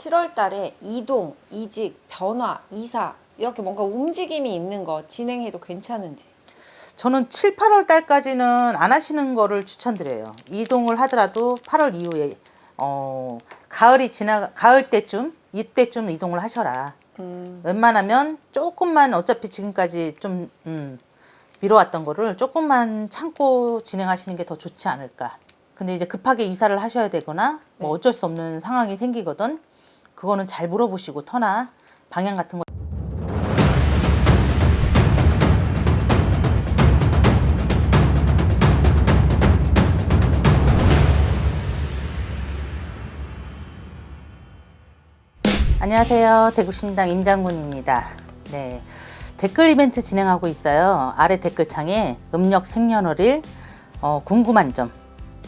7월 달에 이동, 이직, 변화, 이사 이렇게 뭔가 움직임이 있는 거 진행해도 괜찮은지. 저는 7, 8월 달까지는 안 하시는 거를 추천드려요. 이동을 하더라도 8월 이후에 가을 때쯤 이때쯤 이동을 하셔라. 웬만하면 조금만 어차피 지금까지 좀 미뤄왔던 거를 조금만 참고 진행하시는 게 더 좋지 않을까. 근데 이제 급하게 이사를 하셔야 되거나 뭐 네. 어쩔 수 없는 상황이 생기거든. 그거는 잘 물어보시고 터나 방향 같은 거. 안녕하세요. 대구신당 임장군입니다. 네, 댓글 이벤트 진행하고 있어요. 아래 댓글창에 음력 생년월일 궁금한 점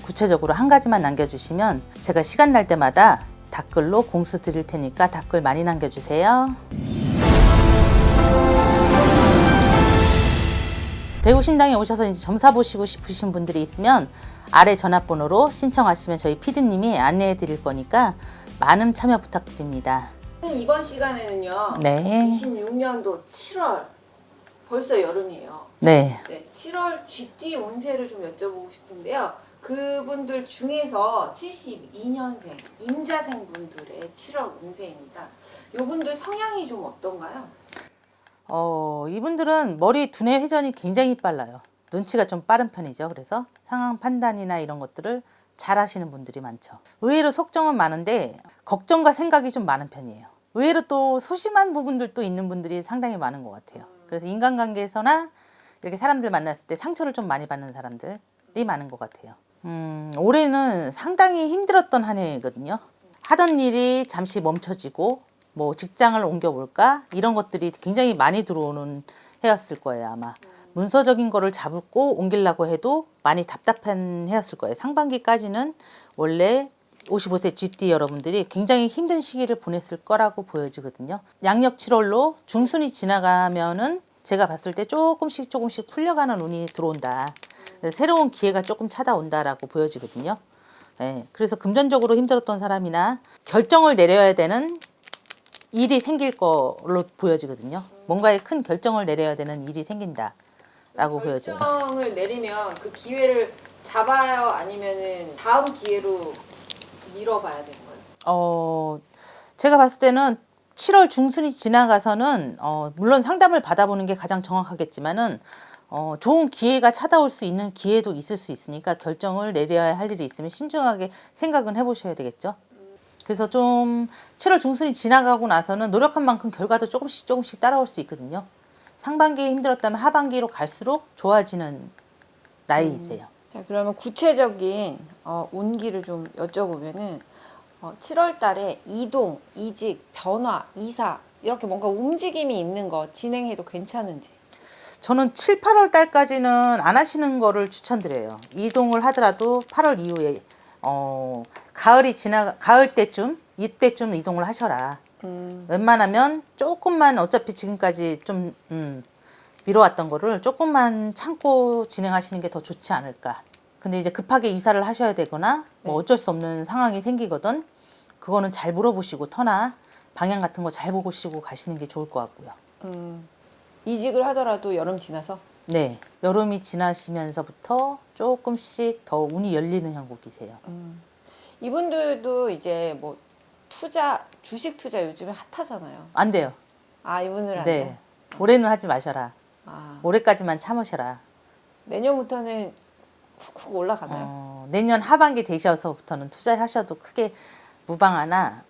구체적으로 한 가지만 남겨주시면 제가 시간 날 때마다 댓글로 공수 드릴 테니까 댓글 많이 남겨주세요. 대구신당에 오셔서 이제 점사 보시고 싶으신 분들이 있으면 아래 전화번호로 신청하시면 저희 PD님이 안내해 드릴 거니까 많은 참여 부탁드립니다. 이번 시간에는요. 네. 26년도 7월 벌써 여름이에요. 네. 네, 7월 GT 운세를 좀 여쭤보고 싶은데요. 그분들 중에서 72년생 임자생 분들의 7월 운세입니다. 이분들 성향이 좀 어떤가요? 이분들은 머리 두뇌 회전이 굉장히 빨라요. 눈치가 좀 빠른 편이죠. 그래서 상황 판단이나 이런 것들을 잘 하시는 분들이 많죠. 의외로 속정은 많은데 걱정과 생각이 좀 많은 편이에요. 의외로 또 소심한 부분들도 있는 분들이 상당히 많은 것 같아요. 그래서 인간관계에서나 이렇게 사람들 만났을 때 상처를 좀 많이 받는 사람들이 많은 것 같아요. 올해는 상당히 힘들었던 한 해거든요. 하던 일이 잠시 멈춰지고 뭐 직장을 옮겨볼까 이런 것들이 굉장히 많이 들어오는 해였을 거예요. 아마 문서적인 거를 잡고 옮기려고 해도 많이 답답한 해였을 거예요. 상반기까지는 원래 55세 GT 여러분들이 굉장히 힘든 시기를 보냈을 거라고 보여지거든요. 양력 7월로 중순이 지나가면은 제가 봤을 때 조금씩 풀려가는 운이 들어온다. 새로운 기회가 조금 찾아온다라고 보여지거든요. 네, 그래서 금전적으로 힘들었던 사람이나 결정을 내려야 되는 일이 생길 걸로 보여지거든요. 뭔가의 큰 결정을 내려야 되는 일이 생긴다라고 보여져요. 결정을 내리면 그 기회를 잡아요? 아니면은 다음 기회로 미뤄봐야 되는 거예요? 제가 봤을 때는 7월 중순이 지나가서는 물론 상담을 받아보는 게 가장 정확하겠지만은 좋은 기회가 찾아올 수 있는 기회도 있을 수 있으니까 결정을 내려야 할 일이 있으면 신중하게 생각은 해보셔야 되겠죠. 그래서 좀 7월 중순이 지나가고 나서는 노력한 만큼 결과도 조금씩 따라올 수 있거든요. 상반기에 힘들었다면 하반기로 갈수록 좋아지는 나이이세요. 자, 그러면 구체적인 운기를 좀 여쭤보면은 7월 달에 이동, 이직, 변화, 이사 이렇게 뭔가 움직임이 있는 거 진행해도 괜찮은지. 저는 7, 8월 달까지는 안 하시는 거를 추천드려요. 이동을 하더라도 8월 이후에 가을 때쯤 이때쯤 이동을 하셔라. 웬만하면 조금만 어차피 지금까지 좀 미뤄왔던 거를 조금만 참고 진행하시는 게 더 좋지 않을까. 근데 이제 급하게 이사를 하셔야 되거나 뭐 어쩔 수 없는 상황이 생기거든. 그거는 잘 물어보시고 터나 방향 같은 거 잘 보시고 가시는 게 좋을 것 같고요. 이직을 하더라도 여름 지나서. 네, 여름이 지나시면서부터 조금씩 더 운이 열리는 형국이세요. 이분들도 이제 뭐 주식 투자 요즘에 핫하잖아요. 안 돼요. 아, 이분들 안 네, 돼. 올해는 하지 마셔라. 아, 올해까지만 참으셔라. 내년부터는 훅훅 올라가나요? 내년 하반기 되셔서부터는 투자하셔도 크게 무방하나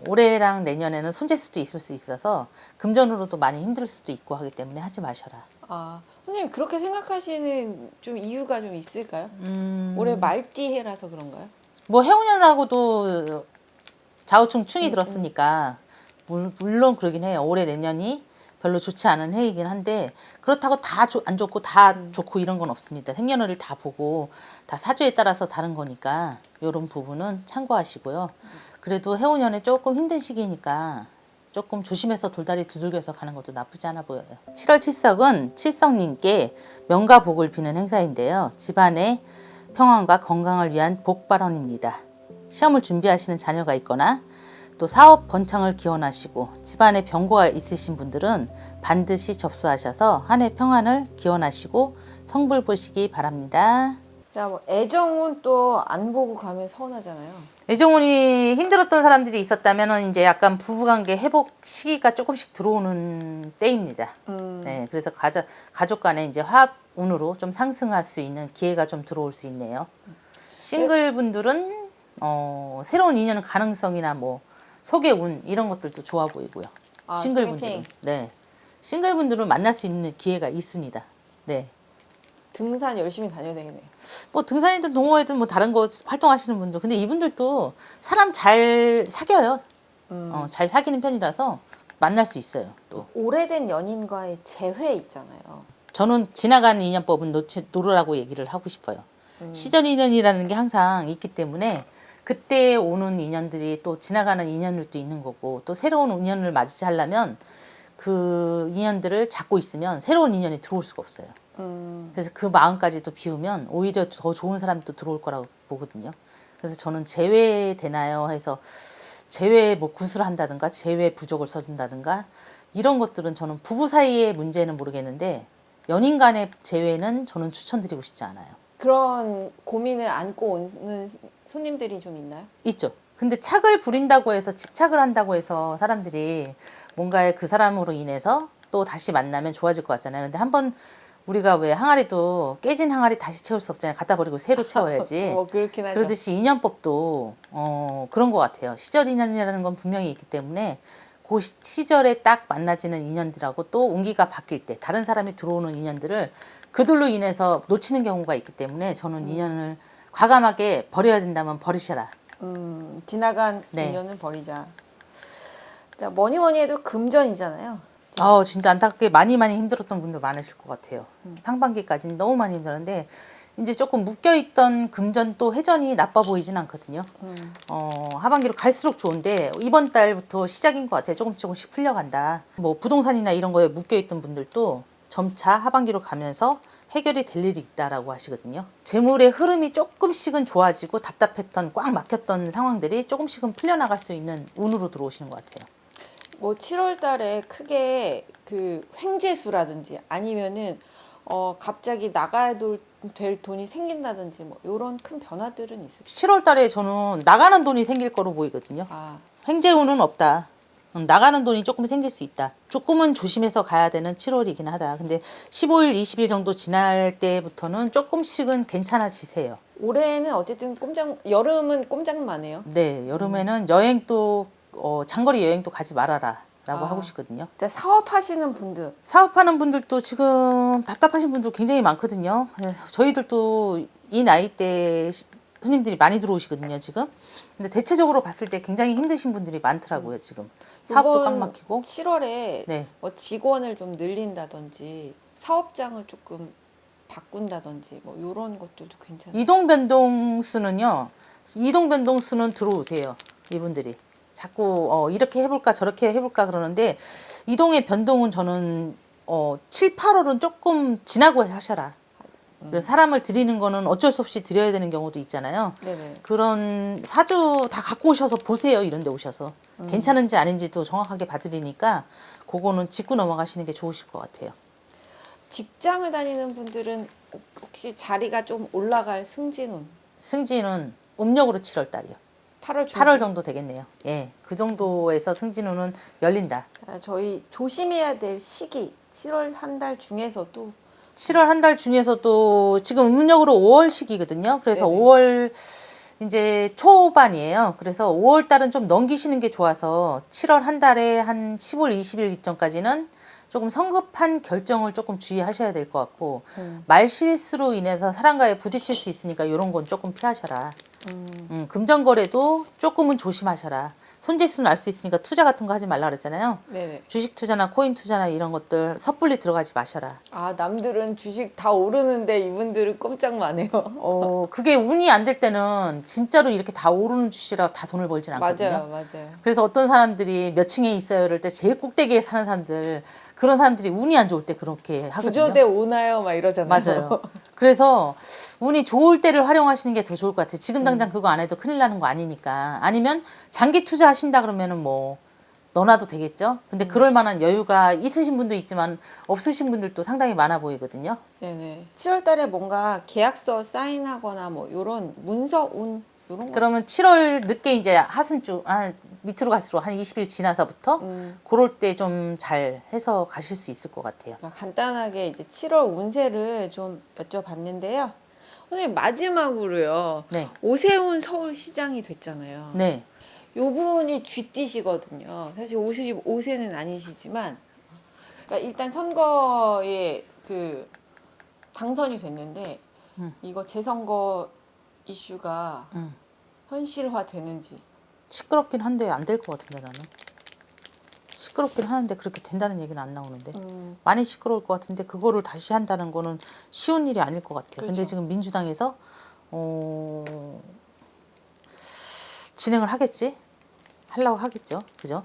올해랑 내년에는 손재 수도 있을 수 있어서 금전으로도 많이 힘들 수도 있고 하기 때문에 하지 마셔라. 아, 선생님 그렇게 생각하시는 좀 이유가 좀 있을까요? 올해 말띠 해라서 그런가요? 뭐 해운년하고도 좌우충 충이 들었으니까 물론 그러긴 해요. 올해 내년이 별로 좋지 않은 해이긴 한데 그렇다고 다 안 좋고 다 좋고 이런 건 없습니다. 생년월일 다 보고 다 사주에 따라서 다른 거니까 이런 부분은 참고하시고요. 그래도 해운년에 조금 힘든 시기니까 조금 조심해서 돌다리 두들겨서 가는 것도 나쁘지 않아 보여요. 7월 칠석은 칠성님께 명과 복을 비는 행사인데요. 집안의 평안과 건강을 위한 복 발언입니다. 시험을 준비하시는 자녀가 있거나 또 사업 번창을 기원하시고 집안에 병고가 있으신 분들은 반드시 접수하셔서 한 해 평안을 기원하시고 성불 보시기 바랍니다. 자, 뭐 애정운 또 안 보고 가면 서운하잖아요. 애정운이 힘들었던 사람들이 있었다면 이제 약간 부부관계 회복 시기가 조금씩 들어오는 때입니다. 네, 그래서 가족 간에 이제 화합운으로 좀 상승할 수 있는 기회가 좀 들어올 수 있네요. 싱글 분들은 새로운 인연 가능성이나 뭐 소개운 이런 것들도 좋아 보이고요. 아, 싱글 소개팅. 분들은 네, 싱글 분들은 만날 수 있는 기회가 있습니다. 네. 등산 열심히 다녀야 되겠네요. 뭐 등산이든 동호회든 뭐 다른 거 활동하시는 분들 근데 이분들도 사람 잘 사귀어요. 잘 사귀는 편이라서 만날 수 있어요. 또 오래된 연인과의 재회 있잖아요. 저는 지나가는 인연법은 놓으라고 얘기를 하고 싶어요. 시절 인연이라는 게 항상 있기 때문에 그때 오는 인연들이 또 지나가는 인연들도 있는 거고 또 새로운 인연을 맞이하려면 그 인연들을 잡고 있으면 새로운 인연이 들어올 수가 없어요. 그래서 그 마음까지도 비우면 오히려 더 좋은 사람도 들어올 거라고 보거든요. 그래서 저는 재회되나요 해서 재회 뭐 구술을 한다든가 재회 부족을 써준다든가 이런 것들은 저는 부부 사이의 문제는 모르겠는데 연인 간의 재회는 저는 추천드리고 싶지 않아요. 그런 고민을 안고 오는 손님들이 좀 있나요? 있죠. 근데 착을 부린다고 해서 집착을 한다고 해서 사람들이 뭔가에 그 사람으로 인해서 또 다시 만나면 좋아질 것 같잖아요. 근데 한번 우리가 왜 항아리도 깨진 항아리 다시 채울 수 없잖아요. 갖다 버리고 새로 채워야지. 뭐 그렇긴 하죠. 그러듯이 인연법도 그런 것 같아요. 시절 인연이라는 건 분명히 있기 때문에 그 시절에 딱 만나지는 인연들하고 또 운기가 바뀔 때 다른 사람이 들어오는 인연들을 그들로 인해서 놓치는 경우가 있기 때문에 저는 인연을 과감하게 버려야 된다면 버리셔라. 지나간 네. 인연을 버리자. 자, 뭐니 해도 금전이잖아요. 진짜 안타깝게 많이 힘들었던 분들 많으실 것 같아요. 상반기까지는 너무 많이 힘들었는데 이제 조금 묶여있던 금전 또 회전이 나빠 보이진 않거든요. 하반기로 갈수록 좋은데 이번 달부터 시작인 것 같아요. 조금씩 풀려간다. 뭐 부동산이나 이런 거에 묶여있던 분들도 점차 하반기로 가면서 해결이 될 일이 있다라고 하시거든요. 재물의 흐름이 조금씩은 좋아지고 답답했던 꽉 막혔던 상황들이 조금씩은 풀려나갈 수 있는 운으로 들어오시는 것 같아요. 뭐 7월 달에 크게 그 횡재수라든지 아니면은 갑자기 나가야 될 돈이 생긴다든지 뭐 이런 큰 변화들은 있을까요? 7월 달에 저는 나가는 돈이 생길 거로 보이거든요. 횡재운은 없다. 나가는 돈이 조금 생길 수 있다. 조금은 조심해서 가야 되는 7월이긴 하다. 근데 15일, 20일 정도 지날 때부터는 조금씩은 괜찮아지세요. 올해는 어쨌든 여름은 꼼짝마네요. 네, 여름에는 여행도 장거리 여행도 가지 말아라 라고 하고 싶거든요. 자, 사업하시는 분들. 사업하는 분들도 지금 답답하신 분들 굉장히 많거든요. 그래서 저희들도 이 나이대 손님들이 많이 들어오시거든요, 지금. 근데 대체적으로 봤을 때 굉장히 힘드신 분들이 많더라고요, 지금. 사업도 꽉 막히고. 7월에 네. 뭐 직원을 좀 늘린다든지 사업장을 조금 바꾼다든지 뭐 이런 것들도 괜찮아요. 이동 변동수는요. 이동 변동수는 들어오세요. 이분들이. 자꾸 이렇게 해볼까 저렇게 해볼까 그러는데 이동의 변동은 저는 7, 8월은 조금 지나고 하셔라. 그래서 사람을 들이는 거는 어쩔 수 없이 드려야 되는 경우도 있잖아요. 네네. 그런 사주 다 갖고 오셔서 보세요. 이런 데 오셔서. 괜찮은지 아닌지도 정확하게 봐드리니까 그거는 짚고 넘어가시는 게 좋으실 것 같아요. 직장을 다니는 분들은 혹시 자리가 좀 올라갈 승진운? 승진은 음력으로 7월 달이요. 8월 중순? 8월 정도 되겠네요. 예, 그 정도에서 승진운은 열린다. 저희 조심해야 될 시기 7월 한 달 중에서도 7월 한 달 중에서도 지금 음력으로 5월 시기거든요. 그래서 네네. 5월 이제 초반이에요. 그래서 5월 달은 좀 넘기시는 게 좋아서 7월 한 달에 한 10월 20일 이전까지는 조금 성급한 결정을 조금 주의하셔야 될 것 같고 말실수로 인해서 사람과의 부딪힐 수 있으니까 이런 건 조금 피하셔라. 금전 거래도 조금은 조심하셔라. 손재수는 알 수 있으니까 투자 같은 거 하지 말라 그랬잖아요. 네네. 주식 투자나 코인 투자나 이런 것들 섣불리 들어가지 마셔라. 남들은 주식 다 오르는데 이분들은 꼼짝마네요. 그게 운이 안 될 때는 진짜로 이렇게 다 오르는 주식이라 다 돈을 벌진 않거든요. 맞아요. 그래서 어떤 사람들이 몇 층에 있어요 이럴 때 제일 꼭대기에 사는 사람들 그런 사람들이 운이 안 좋을 때 그렇게 하거든요. 구조대 오나요? 막 이러잖아요. 맞아요. 그래서 운이 좋을 때를 활용하시는 게 더 좋을 것 같아요. 지금 당장 그거 안 해도 큰일 나는 거 아니니까. 아니면 장기 투자하신다 그러면은 뭐 넣어놔도 되겠죠. 근데 그럴 만한 여유가 있으신 분도 있지만 없으신 분들도 상당히 많아 보이거든요. 네네. 7월 달에 뭔가 계약서 사인하거나 뭐 요런 문서 운 요런 거. 그러면 7월 늦게 이제 하순주 밑으로 갈수록 한 20일 지나서부터 그럴 때 좀 잘 해서 가실 수 있을 것 같아요. 그러니까 간단하게 이제 7월 운세를 좀 여쭤봤는데요. 오늘 마지막으로요. 네. 오세훈 서울시장이 됐잖아요. 네. 요 분이 쥐띠시거든요. 사실 55세는 아니시지만, 그러니까 일단 선거에 그 당선이 됐는데 이거 재선거 이슈가 현실화 되는지. 시끄럽긴 한데 안 될 것 같은데 나는. 시끄럽긴 하는데 그렇게 된다는 얘기는 안 나오는데 많이 시끄러울 것 같은데 그거를 다시 한다는 거는 쉬운 일이 아닐 것 같아요. 근데 그렇죠. 지금 민주당에서 진행을 하겠지? 하려고 하겠죠. 그죠?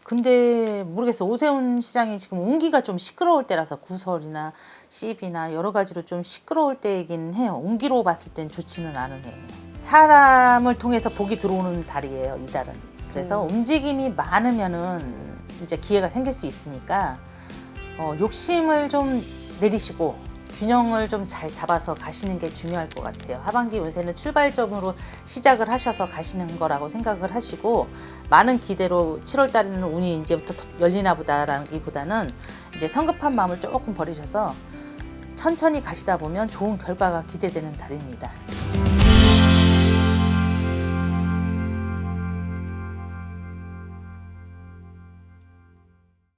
근데 모르겠어. 오세훈 시장이 지금 옹기가 좀 시끄러울 때라서 구설이나 시비나 여러 가지로 좀 시끄러울 때이긴 해요. 옹기로 봤을 땐 좋지는 않은 해요. 사람을 통해서 복이 들어오는 달이에요. 이 달은. 그래서 움직임이 많으면은 이제 기회가 생길 수 있으니까 욕심을 좀 내리시고 균형을 좀 잘 잡아서 가시는 게 중요할 것 같아요. 하반기 운세는 출발점으로 시작을 하셔서 가시는 거라고 생각을 하시고 많은 기대로 7월 달에는 운이 이제부터 열리나 보다라기보다는 이제 성급한 마음을 조금 버리셔서 천천히 가시다 보면 좋은 결과가 기대되는 달입니다.